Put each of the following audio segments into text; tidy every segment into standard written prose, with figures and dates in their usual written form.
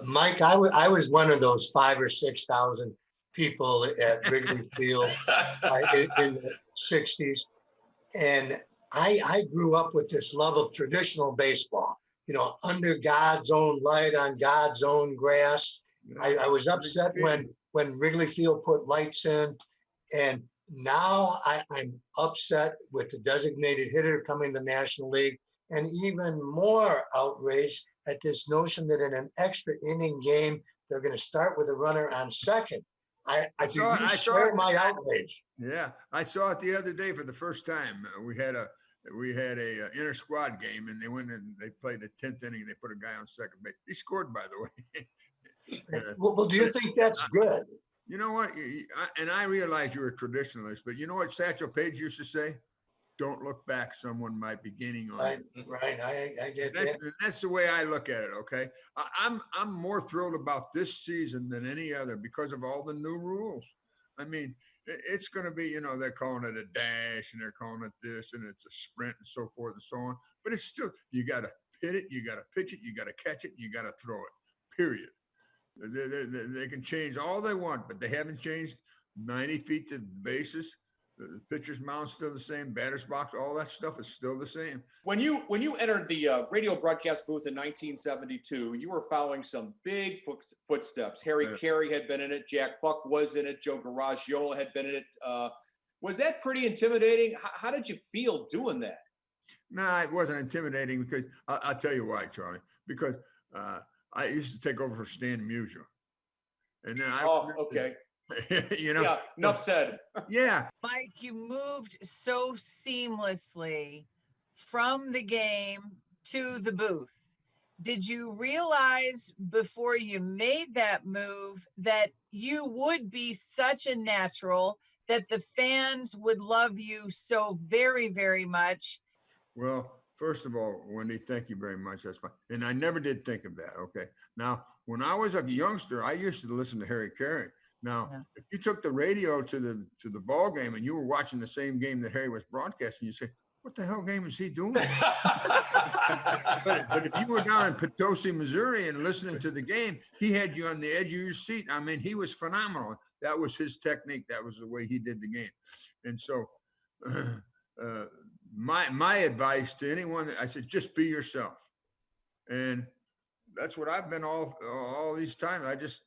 Mike, I was one of those 5,000 or 6,000 people at Wrigley Field in the 60s. And I grew up with this love of traditional baseball, under God's own light on God's own grass. I was upset when Wrigley Field put lights in. And now I'm upset with the designated hitter coming to the National League, and even more outraged at this notion that in an extra inning game, they're going to start with a runner on second. I share my outrage. Yeah, I saw it the other day for the first time. We had a inter squad game, and they went and they played the 10th inning. They put a guy on second base. He scored, by the way. Well, do you think that's good? You know what? And I realize you're a traditionalist, but you know what Satchel Paige used to say? Don't look back. Someone might be gaining on you. Right. I get that. That's the way I look at it. Okay. I'm more thrilled about this season than any other because of all the new rules. I mean, it's going to be, they're calling it a dash and they're calling it this and it's a sprint and so forth and so on. But it's still, you got to hit it, you got to pitch it, you got to catch it, you got to throw it, period. They can change all they want, but they haven't changed 90 feet to the bases. The pitcher's mound's still the same. Batter's box, all that stuff is still the same. When you entered the radio broadcast booth in 1972, you were following some big footsteps. Harry Carey had been in it. Jack Buck was in it. Joe Garagiola had been in it. Was that pretty intimidating? How did you feel doing that? No, it wasn't intimidating because I'll tell you why, Charlie. Because I used to take over for Stan Musial. And then okay. Yeah, enough said. Yeah. Mike, you moved so seamlessly from the game to the booth. Did you realize before you made that move that you would be such a natural, that the fans would love you so very, very much? Well, first of all, Wendy, thank you very much. That's fine. And I never did think of that. Okay. Now, when I was a youngster, I used to listen to Harry Carey. Now, if you took the radio to the ball game and you were watching the same game that Harry was broadcasting, you say, what the hell game is he doing? but if you were down in Potosi, Missouri and listening to the game, he had you on the edge of your seat. I mean, he was phenomenal. That was his technique. That was the way he did the game. And so my advice to anyone, I said, just be yourself. And that's what I've been all these times. I just,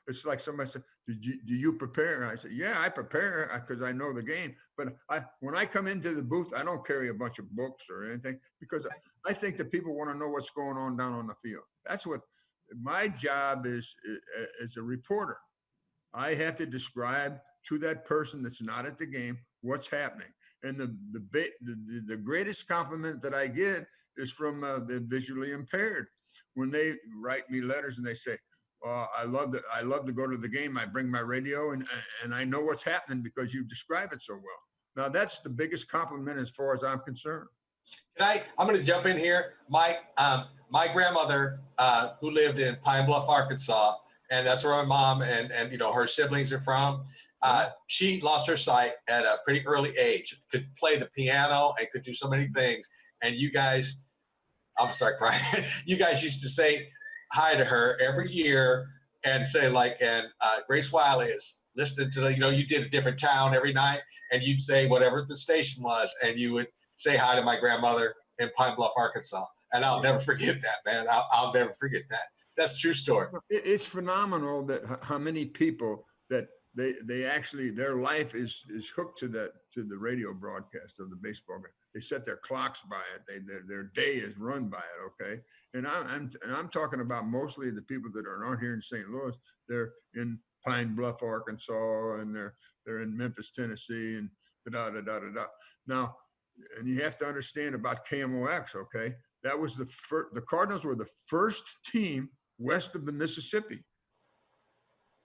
it's like somebody said, do you prepare? And I said, yeah, I prepare because I know the game. But when I come into the booth, I don't carry a bunch of books or anything because I think that people want to know what's going on down on the field. That's what my job is as a reporter. I have to describe to that person that's not at the game what's happening. And the greatest compliment that I get is from the visually impaired when they write me letters and they say, I love to go to the game. I bring my radio and I know what's happening because you describe it so well. Now that's the biggest compliment as far as I'm concerned. I'm going to jump in here, Mike. My grandmother, who lived in Pine Bluff, Arkansas, and that's where my mom and her siblings are from. She lost her sight at a pretty early age. Could play the piano and could do so many things. And you guys, I'm sorry, crying. You guys used to say hi to her every year and say Grace Wiley is listening to you did a different town every night and you'd say whatever the station was and you would say hi to my grandmother in Pine Bluff, Arkansas. And I'll never forget that, man. I'll never forget that. That's a true story. It's phenomenal that how many people that they actually, their life is hooked to the radio broadcast of the baseball game. They set their clocks by it. Their day is run by it. Okay. And I'm talking about mostly the people that aren't here in St. Louis. They're in Pine Bluff, Arkansas, and they're in Memphis, Tennessee, and da-da-da-da-da. Now, and you have to understand about KMOX, okay? That was the Cardinals were the first team west of the Mississippi.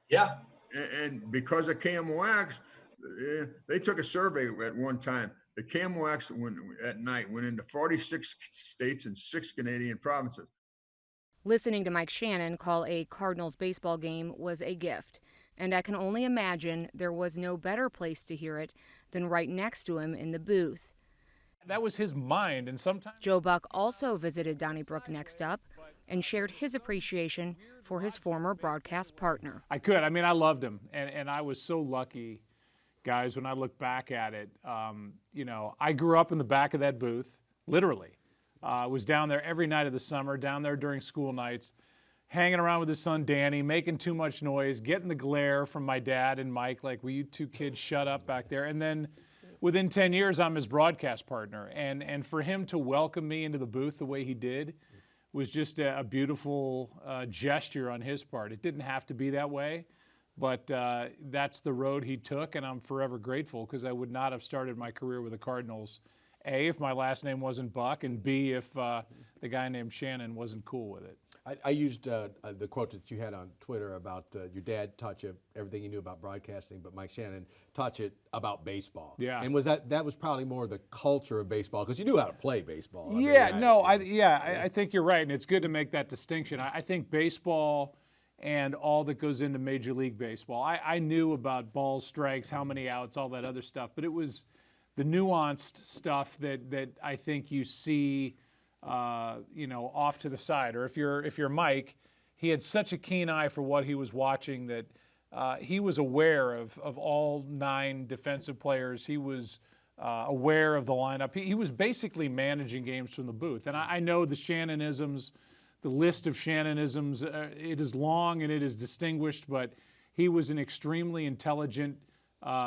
Yeah. And because of KMOX, they took a survey at one time. The KMOX at night went into 46 states and 6 Canadian provinces. Listening to Mike Shannon call a Cardinals baseball game was a gift, and I can only imagine there was no better place to hear it than right next to him in the booth. That was his mind, and sometimes... Joe Buck also visited Donnybrook Next Up, and shared his appreciation for his former broadcast partner. I could. I mean, I loved him, and I was so lucky, guys, when I look back at it. You know, I grew up in the back of that booth, literally. Was down there every night of the summer, down there during school nights, hanging around with his son Danny, making too much noise, getting the glare from my dad and Mike, like, will you two kids shut up back there? And then within 10 years, I'm his broadcast partner. And for him to welcome me into the booth the way he did was just a beautiful gesture on his part. It didn't have to be that way, but that's the road he took, and I'm forever grateful, because I would not have started my career with the Cardinals, A, if my last name wasn't Buck, and B, if the guy named Shannon wasn't cool with it. I used the quote that you had on Twitter about your dad taught you everything you knew about broadcasting, but Mike Shannon taught you about baseball. Yeah. And was that was probably more the culture of baseball, because you knew how to play baseball. I think you're right, and it's good to make that distinction. I think baseball and all that goes into Major League Baseball, I knew about balls, strikes, how many outs, all that other stuff, but it was the nuanced stuff that I think you see off to the side. Or if you're Mike, he had such a keen eye for what he was watching that he was aware of all 9 defensive players. He was aware of the lineup. He was basically managing games from the booth. And I know the Shannonisms, the list of Shannonisms, it is long and it is distinguished, but he was an extremely intelligent,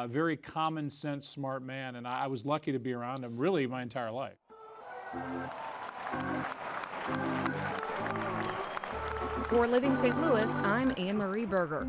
very common sense, smart man. And I was lucky to be around him really my entire life. For Living St. Louis, I'm Anne Marie Berger.